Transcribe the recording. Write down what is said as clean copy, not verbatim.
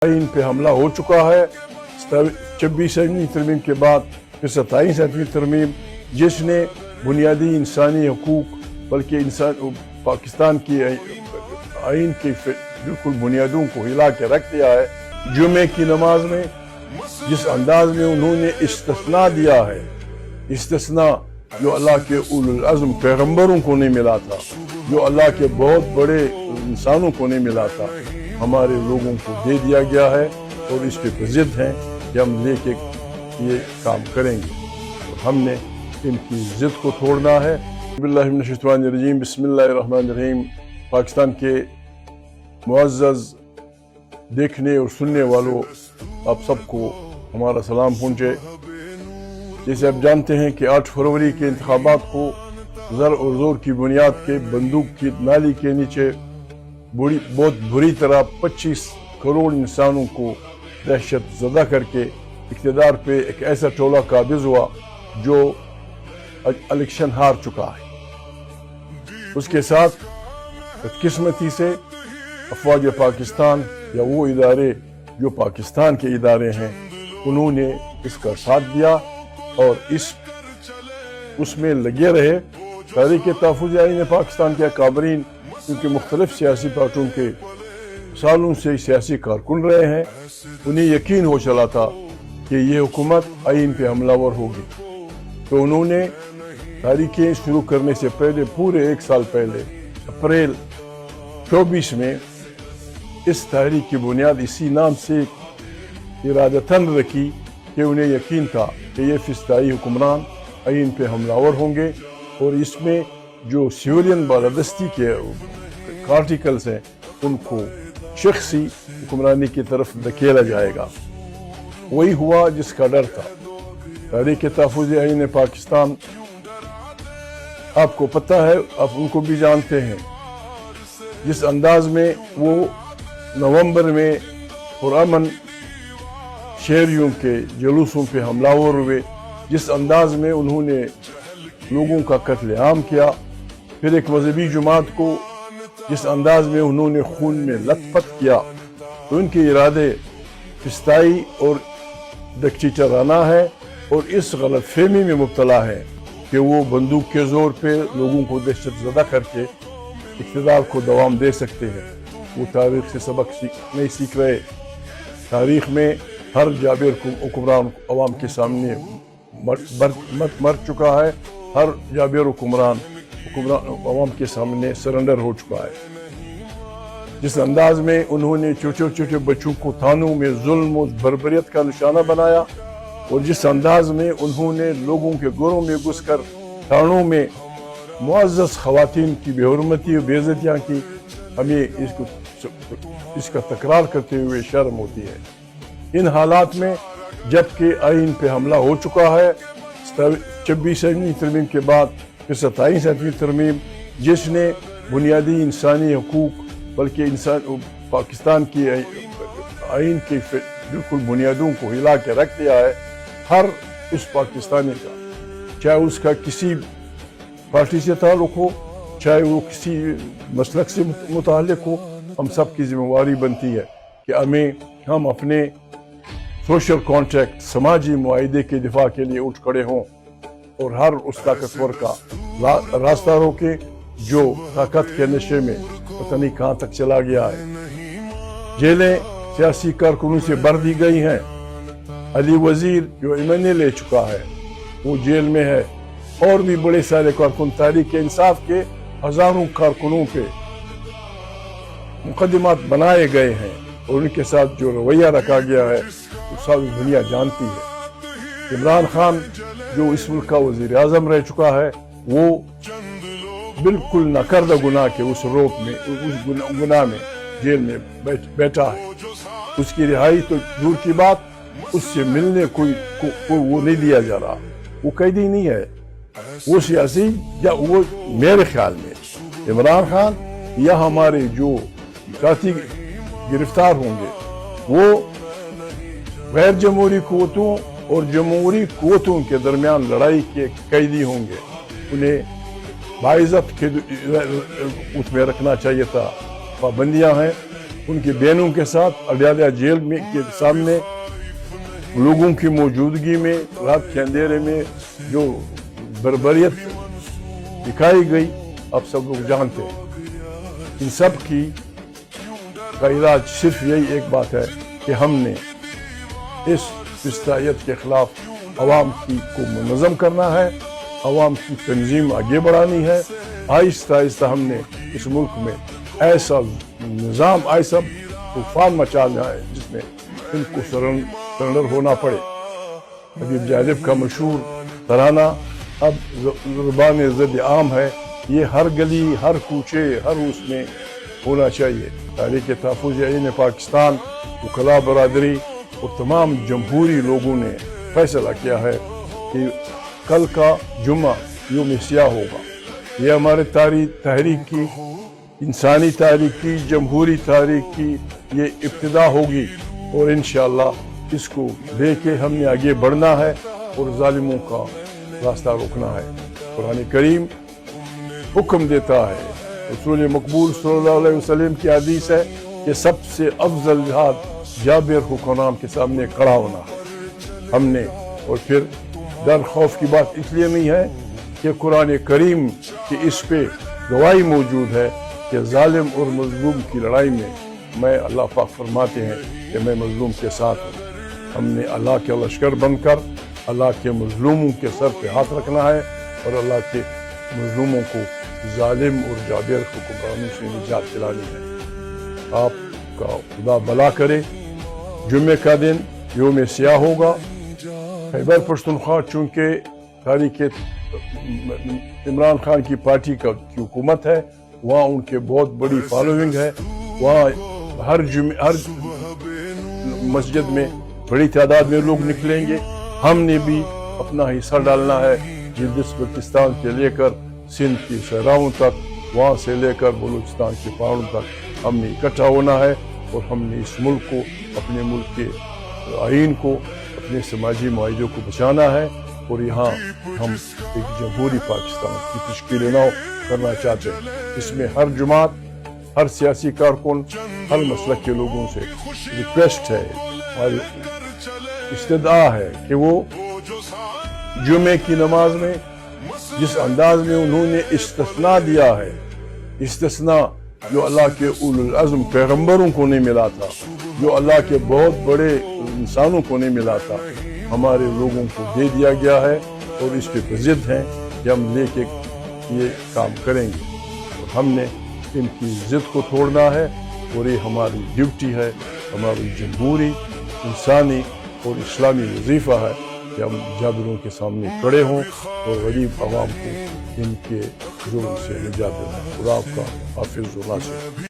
आइन पे हमला हो चुका है 26वीं तरमीम के बाद फिर 27वीं तरमीम, जिसने बुनियादी इंसानी हकूक बल्कि इंसान पाकिस्तान की आइन की बिल्कुल बुनियादों को हिला के रख दिया है। जुमे की नमाज में जिस अंदाज में उन्होंने इस्तिस्ना दिया है, इस्तिस्ना जो अल्लाह के उलुल अज़्म पैगम्बरों को नहीं मिला था, जो अल्लाह के बहुत बड़े इंसानों को नहीं मिला था, हमारे लोगों को दे दिया गया है और इस पे जिद हैं कि हम लेके ये काम करेंगे और हमने इनकी जिद को तोड़ना है। बिस्मिल्लाहिर्रहमानिर्रहीम, बिस्मिल्लाहिर्रहमानिर्रहीम। पाकिस्तान के मुअज़्ज़ज़ देखने और सुनने वालों, आप सबको हमारा सलाम पहुँचे। जैसे आप जानते हैं कि 8 फरवरी के इंतखाबात को ज़र और ज़ोर की बुनियाद के बंदूक की नाली के नीचे बहुत बुरी तरह 25 करोड़ इंसानों को दहशत ज़दा करके इक़्तिदार पे एक ऐसा टोला काबिज़ हुआ जो इलेक्शन हार चुका है। उसके साथ बदकिस्मती से अफ़वाज पाकिस्तान या वो इदारे जो पाकिस्तान के इदारे हैं, उन्होंने इसका साथ दिया और उसमें लगे रहे। तहरीक-ए-तहफ़्फ़ुज़ आइन पाकिस्तान के अकाबरीन, क्योंकि मुख्तलिफ सियासी पार्टियों के सालों से सियासी कारकुन रहे हैं, उन्हें यकीन हो चला था कि ये हुकूमत आइन पे हमलावर होगी, तो उन्होंने तारीखें शुरू करने से पहले पूरे 1 साल पहले अप्रैल 24 में इस तहरीक की बुनियाद इसी नाम से इरादतन रखी कि उन्हें यकीन था कि ये फिस्ताई हुक्मरान आइन पे हमलावर होंगे और इसमें जो सिविलियन बालादस्ती के आर्टिकल्स हैं उनको शख्सी हुक्मरानी की तरफ धकेला जाएगा। वही हुआ जिसका डर था। तहरीक-ए-तहफ़्फ़ुज़ आइन पाकिस्तान, आपको पता है, आप उनको भी जानते हैं, जिस अंदाज में वो नवंबर में पुरअमन शहरियों के जुलूसों पे हमलावर हुए, जिस अंदाज में उन्होंने लोगों का कत्लेआम किया, फिर एक मजहबी जमात को जिस अंदाज में उन्होंने खून में लथपथ किया, तो उनके इरादे फिस्ताई और दकचीचराना है और इस गलत फहमी में मुब्तला है कि वो बंदूक के जोर पे लोगों को दहशत ज़दा करके इक़्तिदार को दवाम दे सकते हैं। वो तारीख से सबक नहीं सीख रहे। तारीख में हर जाबिर हुक्मरान अवाम के सामने मर चुका है, हर जाबिर हुक्मरान अवाम के सामने सरेंडर हो चुका है। जिस अंदाज में उन्होंने छोटे छोटे बच्चों को थानों में जुल्म और बर्बरियत का निशाना बनाया और जिस अंदाज में उन्होंने लोगों के घरों में घुसकर थानों में मुअज़्ज़ज़ ख़वातीन की बेहुरमती और बेइज्जतियाँ की, हमें इसका तकरार करते हुए शर्म होती है। इन हालात में जबकि आइन पे हमला हो चुका है 26वीं तरमीम के बाद फिर 27वीं तरमीम, जिसने बुनियादी इंसानी हकूक बल्कि पाकिस्तान की आइन की बिल्कुल बुनियादों को हिला के रख दिया है। हर उस पाकिस्तानी का, चाहे उसका किसी पार्टी से ताल्लुक़ हो, चाहे वो किसी मसलक से मुताल्लिक़ हो, हम सब की जिम्मेवारी बनती है कि हम अपने सोशल कॉन्ट्रैक्ट, समाजी मुआहिदे के दिफा के लिए उठ खड़े हों और हर उस ताकतवर का रास्ता रोके जो ताकत के नशे में पता नहीं कहाँ तक चला गया है। जेलें सियासी कारकुनों से भर दी गई हैं। अली वजीर जो इमने ले चुका है वो जेल में है और भी बड़े सारे कारकुन, तहरीक इंसाफ के हजारों कारकुनों पे मुकदमात बनाए गए हैं और उनके साथ जो रवैया रखा गया है वो सारी दुनिया जानती है। इमरान खान जो इस मुल्क का वज़ीर आज़म रह चुका है, वो बिल्कुल नाकर्दा गुनाह के उस रोप में, उस गुनाह में जेल में बैठा है। उसकी रिहाई तो दूर की बात, उससे मिलने कोई वो नहीं दिया जा रहा। वो कैदी नहीं है, वो सियासी, या वो मेरे ख्याल में इमरान खान या हमारे जो साथी गिरफ्तार होंगे वो गैर जमहूरी क़ुव्वतों और जमहूरी क़ुव्वतों के दरमियान लड़ाई के कैदी होंगे। उन्हें बाइज़्ज़त के उसमें रखना चाहिए था। पाबंदियां हैं, ان کے بہنوں کے ساتھ اڈیالہ جیل میں کے سامنے لوگوں کی موجودگی میں رات کے اندھیرے میں جو بربریت دکھائی گئی آپ سب لوگ جانتے ہیں. ان سب کی کا علاج صرف یہی ایک بات ہے کہ ہم نے اس فسطائیت کے خلاف عوام کو منظم کرنا ہے, عوام کی تنظیم آگے بڑھانی ہے. آہستہ آہستہ ہم نے اس ملک میں ایسا نظام, ایسا طوفان مچانا ہے جس میں ان کو سرنڈر ہونا پڑے. حبیب جالب کا مشہور ترانہ اب زبان زد عام ہے, یہ ہر گلی, ہر کوچے, ہر اس میں ہونا چاہیے. تحریک تحفظ آئین پاکستان, وکلاء برادری اور تمام جمہوری لوگوں نے فیصلہ کیا ہے کہ کل کا جمعہ یوم سیاہ ہوگا. یہ ہمارے تحریک کی, انسانی تاریخ کی, جمہوری تاریخ کی یہ ابتدا ہوگی اور انشاءاللہ اس کو لے کے ہم نے آگے بڑھنا ہے اور ظالموں کا راستہ روکنا ہے. قرآن کریم حکم دیتا ہے, رسول مقبول صلی اللہ علیہ وسلم کی حدیث ہے کہ سب سے افضل جہاد جابر حکمران کے سامنے کھڑا ہونا ہے. ہم نے, اور پھر ڈر خوف کی بات اس لیے نہیں ہے کہ قرآن کریم کی اس پہ گواہی موجود ہے کہ ظالم اور مظلوم کی لڑائی میں اللہ پاک فرماتے ہیں کہ میں مظلوم کے ساتھ ہوں. ہم نے اللہ کے لشکر بن کر اللہ کے مظلوموں کے سر پہ ہاتھ رکھنا ہے اور اللہ کے مظلوموں کو ظالم اور جابر حکمرانوں سے نجات دلانی ہے. آپ کا خدا بھلا کرے. جمعے کا دن یوم سیاہ ہوگا. خیبر پختونخوا چونکہ تاریخ عمران خان کی پارٹی کی حکومت ہے, وہاں ان کے بہت بڑی فالوئنگ ہے. وہاں ہر مسجد میں بڑی تعداد میں لوگ نکلیں گے. ہم نے بھی اپنا حصہ ڈالنا ہے. گلگت بلتستان سے لے کر سندھ کی صحراؤں تک, وہاں سے لے کر بلوچستان کے پہاڑوں تک ہم نے اکٹھا ہونا ہے اور ہم نے اس ملک کو, اپنے ملک کے آئین کو, اپنے سماجی معاہدوں کو بچانا ہے. اور یہاں ہم ایک جمہوری پاکستان کی تشکیل نو کرنا چاہتے ہیں. اس میں ہر جماعت, ہر سیاسی کارکن, ہر مسلک کے لوگوں سے ریکویسٹ ہے, ہماری استدعا ہے کہ وہ جمعے کی نماز میں جس انداز میں انہوں نے استثناء دیا ہے, استثناء جو اللہ کے اولو العزم پیغمبروں کو نہیں ملا تھا, جو اللہ کے بہت بڑے انسانوں کو نہیں ملا تھا, ہمارے لوگوں کو دے دیا گیا ہے اور اس پہ ضد ہیں کہ ہم لے کے یہ کام کریں گے. اور ہم نے ان کی ضد کو توڑنا ہے اور یہ ہماری ڈیوٹی ہے, ہماری جمہوری, انسانی اور اسلامی وظیفہ ہے کہ ہم جابروں کے سامنے کھڑے ہوں اور غریب عوام کو ان کے ظلم سے نجات دیں. خدا آپ کا حافظ و ناصر.